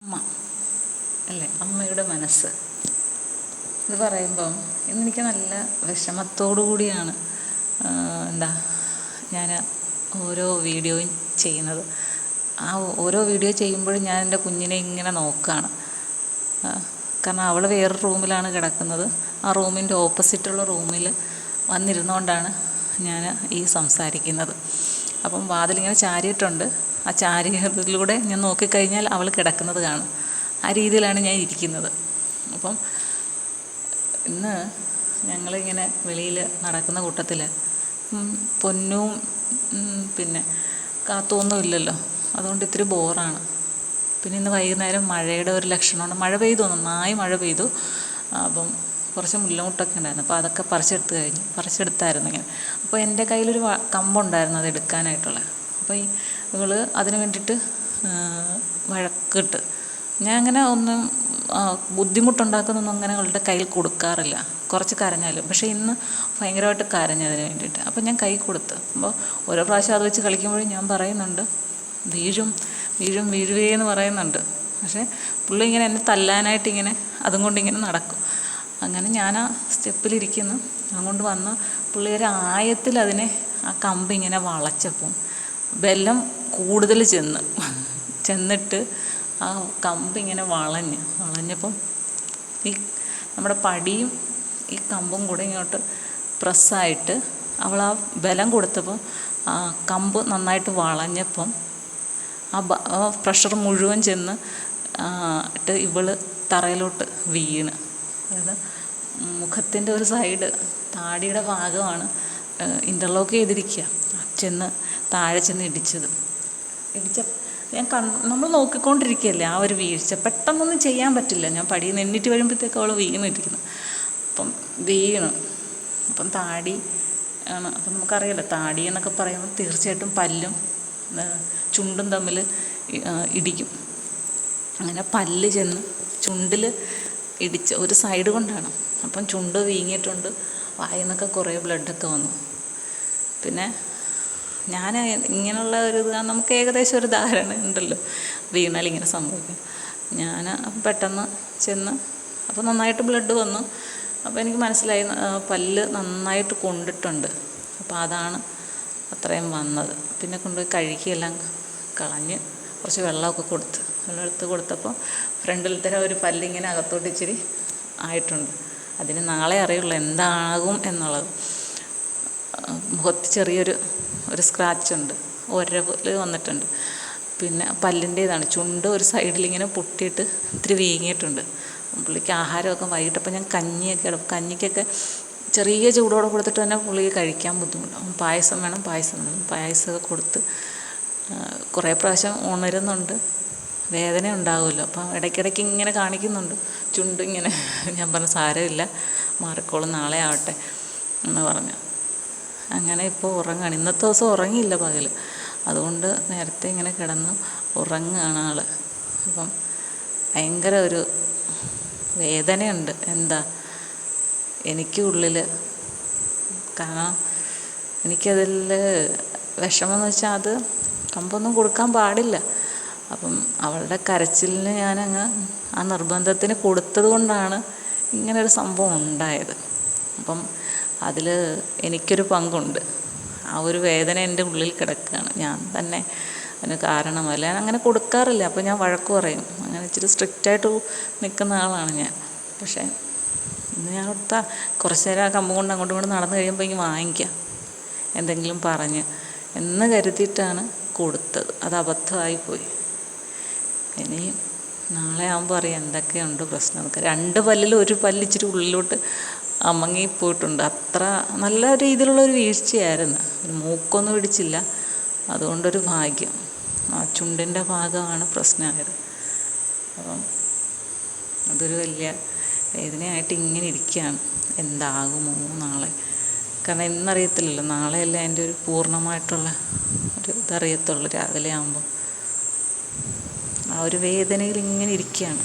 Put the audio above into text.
അമ്മ അല്ലേ, അമ്മയുടെ മനസ്സ് ഇത് പറയുമ്പം ഇന്നെനിക്ക് നല്ല വിഷമത്തോടു കൂടിയാണ് ഞാൻ ഓരോ വീഡിയോയും ചെയ്യുന്നത്. ആ ഓരോ വീഡിയോ ചെയ്യുമ്പോഴും ഞാൻ എൻ്റെ കുഞ്ഞിനെ ഇങ്ങനെ നോക്കുകയാണ്. കാരണം അവൾ വേറൊരു റൂമിലാണ് കിടക്കുന്നത്. ആ റൂമിൻ്റെ ഓപ്പോസിറ്റുള്ള റൂമിൽ വന്നിരുന്നുകൊണ്ടാണ് ഞാൻ ഈ സംസാരിക്കുന്നത്. അപ്പം വാതിലിങ്ങനെ ചാരിയിട്ടുണ്ട്. ആ ചാരിയതിലൂടെ ഞാൻ നോക്കിക്കഴിഞ്ഞാൽ അവൾ കിടക്കുന്നത് കാണും. ആ രീതിയിലാണ് ഞാൻ ഇരിക്കുന്നത്. അപ്പം ഇന്ന് ഞങ്ങളിങ്ങനെ വെളിയിൽ നടക്കുന്ന കൂട്ടത്തിൽ പൊന്നും പിന്നെ കാത്തുമൊന്നും ഇല്ലല്ലോ, അതുകൊണ്ട് ഇത്തിരി ബോറാണ്. പിന്നെ ഇന്ന് വൈകുന്നേരം മഴയുടെ ഒരു ലക്ഷണമുണ്ട്. മഴ പെയ്തു, നന്നായി മഴ പെയ്തു. അപ്പം കുറച്ച് മുല്ലമുട്ടൊക്കെ ഉണ്ടായിരുന്നു. അപ്പോൾ അതൊക്കെ പറിച്ചെടുത്തായിരുന്നു ഇങ്ങനെ. അപ്പോൾ എൻ്റെ കയ്യിലൊരു കമ്പുണ്ടായിരുന്നു അത് എടുക്കാനായിട്ടുള്ള. അപ്പോൾ ഇവൾ അതിന് വേണ്ടിയിട്ട് വഴക്കിട്ട്, ഞാൻ അങ്ങനെ ഒന്നും ബുദ്ധിമുട്ടുണ്ടാക്കുന്നൊന്നും അങ്ങനെ അവളുടെ കയ്യിൽ കൊടുക്കാറില്ല, കുറച്ച് കരഞ്ഞാലും. പക്ഷേ ഇന്ന് ഭയങ്കരമായിട്ട് കരഞ്ഞതിന് വേണ്ടിയിട്ട്. അപ്പോൾ ഞാൻ കൈ കൊടുത്ത്. അപ്പോൾ ഓരോ പ്രാവശ്യം അത് വെച്ച് കളിക്കുമ്പോഴും ഞാൻ പറയുന്നുണ്ട്, വീഴുവേ എന്ന് പറയുന്നുണ്ട്. പക്ഷേ പുള്ളി ഇങ്ങനെ എന്നെ തല്ലാനായിട്ട് ഇങ്ങനെ അതും കൊണ്ടിങ്ങനെ നടക്കും. അങ്ങനെ ഞാൻ ആ സ്റ്റെപ്പിലിരിക്കുന്നു. അതുകൊണ്ട് വന്ന് പുള്ളി ഒരു ആയത്തിൽ അതിനെ ആ കമ്പിങ്ങനെ വളച്ചപ്പം ബലം കൂടുതൽ ചെന്നിട്ട് ആ കമ്പിങ്ങനെ വളഞ്ഞപ്പം ഈ നമ്മുടെ പടിയും ഈ കമ്പും കൂടെ ഇങ്ങോട്ട് പ്രസ്സായിട്ട് അവൾ ആ ബലം കൊടുത്തപ്പോൾ ആ കമ്പ് നന്നായിട്ട് വളഞ്ഞപ്പം ആ പ്രഷർ മുഴുവൻ ഇട്ട് ഇവൾ തറയിലോട്ട് വീണ്. അതായത് മുഖത്തിൻ്റെ ഒരു സൈഡ്, താടിയുടെ ഭാഗമാണ് ഇൻ്റർലോക്ക് ചെയ്തിരിക്കുക, താഴെ ചെന്ന് ഇടിച്ചത്. നമ്മൾ നോക്കിക്കൊണ്ടിരിക്കുകയല്ലേ ആ ഒരു വീഴ്ച. പെട്ടെന്നൊന്നും ചെയ്യാൻ പറ്റില്ല. ഞാൻ പടിയിൽ നിന്ന് എണ്ണീറ്റ് വരുമ്പോഴത്തേക്ക് അവൾ വീണിരിക്കുന്നു. അപ്പം താടി ആണ്. അപ്പം നമുക്കറിയാമല്ലോ, താടി എന്നൊക്കെ പറയുമ്പോൾ തീർച്ചയായിട്ടും പല്ലും ചുണ്ടും തമ്മിൽ ഇടിക്കും. അങ്ങനെ പല്ല് ചെന്ന് ചുണ്ടിൽ ഇടിച്ച ഒരു സൈഡ് കൊണ്ടാണ്. അപ്പം ചുണ്ട് വീങ്ങിയിട്ടുണ്ട്, വായിൽ നിന്നൊക്കെ കുറേ ബ്ലഡൊക്കെ വന്നു. പിന്നെ ഞാൻ ഇങ്ങനെയുള്ള ഒരു ഇത് നമുക്ക് ഏകദേശം ഒരു ധാരണ ഉണ്ടല്ലോ വീണാൽ ഇങ്ങനെ സംഭവിക്കും. ഞാൻ പെട്ടെന്ന് ചെന്ന് അപ്പോൾ നന്നായിട്ട് ബ്ലഡ് വന്നു. അപ്പോൾ എനിക്ക് മനസ്സിലായി പല്ല് നന്നായിട്ട് കൊണ്ടിട്ടുണ്ട്. അപ്പോൾ അതാണ് അത്രയും വന്നത്. പിന്നെ കൊണ്ടുപോയി കഴുകിയെല്ലാം കളഞ്ഞ് കുറച്ച് വെള്ളമൊക്കെ വെള്ളം കൊടുത്തപ്പോൾ ഫ്രണ്ടിലത്തെ ഒരു പല്ലിങ്ങനെ അകത്തോട്ട് ഇച്ചിരി ആയിട്ടുണ്ട്. അതിന് നാളെ അറിയുള്ളൂ എന്താകും എന്നുള്ളത്. മുഖത്ത് ചെറിയൊരു സ്ക്രാച്ചുണ്ട്, ഒരല് വന്നിട്ടുണ്ട്. പിന്നെ പല്ലിൻ്റേതാണ്. ചുണ്ട് ഒരു സൈഡിലിങ്ങനെ പൊട്ടിയിട്ട് ഇത്തിരി വീങ്ങിയിട്ടുണ്ട്. പുള്ളിക്ക് ആഹാരമൊക്കെ വൈകിട്ടപ്പോൾ ഞാൻ കഞ്ഞിക്കൊക്കെ ചെറിയ ചൂടോടെ കൊടുത്തിട്ട് തന്നെ പുള്ളിക്ക് കഴിക്കാൻ ബുദ്ധിമുട്ടാണ്. പായസമൊക്കെ കൊടുത്ത് കുറേ പ്രാവശ്യം ഉണരുന്നുണ്ട്. വേദന ഉണ്ടാകുമല്ലോ, അപ്പം ഇടയ്ക്കിടയ്ക്ക് ഇങ്ങനെ കാണിക്കുന്നുണ്ട് ചുണ്ടിങ്ങനെ. ഞാൻ പറഞ്ഞു സാരമില്ല, മാറിക്കോളും, നാളെ ആവട്ടെ എന്ന് പറഞ്ഞു. അങ്ങനെ ഇപ്പോൾ ഉറങ്ങുകയാണ്. ഇന്നത്തെ ദിവസം ഉറങ്ങിയില്ല പകൽ, അതുകൊണ്ട് നേരത്തെ ഇങ്ങനെ കിടന്ന് ഉറങ്ങുകയാണ് ആൾ. അപ്പം ഭയങ്കര ഒരു വേദനയുണ്ട്. എനിക്ക് ഉള്ളിൽ. കാരണം എനിക്കതിൽ വിഷമമെന്ന് വെച്ചാൽ അത് കമ്പൊന്നും കൊടുക്കാൻ പാടില്ല. അപ്പം അവളുടെ കരച്ചിലിന് ഞാനങ്ങ് ആ നിർബന്ധത്തിന് കൊടുത്തത് കൊണ്ടാണ് ഇങ്ങനൊരു സംഭവം ഉണ്ടായത്. അപ്പം അതിൽ എനിക്കൊരു പങ്കുണ്ട്. ആ ഒരു വേദന എൻ്റെ ഉള്ളിൽ കിടക്കുകയാണ്. ഞാൻ തന്നെ അതിന് കാരണമല്ല. ഞാൻ അങ്ങനെ കൊടുക്കാറില്ല. അപ്പോൾ ഞാൻ വഴക്ക് പറയും. അങ്ങനെ ഇച്ചിരി സ്ട്രിക്റ്റായിട്ട് നിൽക്കുന്ന ആളാണ് ഞാൻ. പക്ഷേ ഇന്ന് ഞാൻ കുറച്ച് നേരം ആ കമ്പ് കൊണ്ട് അങ്ങോട്ടും ഇങ്ങോട്ടും നടന്നു കഴിയുമ്പോൾ ഇങ്ങനെ വാങ്ങിക്കാം എന്തെങ്കിലും പറഞ്ഞ് എന്ന് കരുതിയിട്ടാണ് കൊടുത്തത്. അത് അബദ്ധമായിപ്പോയി. ഇനി നാളെ ആകുമ്പോൾ അറിയാം എന്തൊക്കെയുണ്ട് പ്രശ്നം. നമുക്ക് 2 പല്ലിൽ ഒരു പല്ല് ഇച്ചിരി ഉള്ളിലോട്ട് അമങ്ങിപ്പോയിട്ടുണ്ട്. അത്ര നല്ല രീതിയിലുള്ളൊരു വീഴ്ചയായിരുന്നു. മൂക്കൊന്നും ഇടിച്ചില്ല, അതുകൊണ്ടൊരു ഭാഗ്യം. ആ ചുണ്ടിൻ്റെ ഭാഗമാണ് പ്രശ്നമായത്. അപ്പം അതൊരു വലിയ വേദനയായിട്ട് ഇങ്ങനെ ഇരിക്കുകയാണ്. എന്താകുമോ നാളെ? കാരണം ഇന്നറിയത്തില്ലല്ലോ, നാളെയല്ലേ എൻ്റെ ഒരു പൂർണ്ണമായിട്ടുള്ള ഒരു ഇതറിയത്തുള്ളൂ. രാവിലെ ആകുമ്പോൾ ആ ഒരു വേദനയിൽ ഇങ്ങനെ ഇരിക്കുകയാണ്.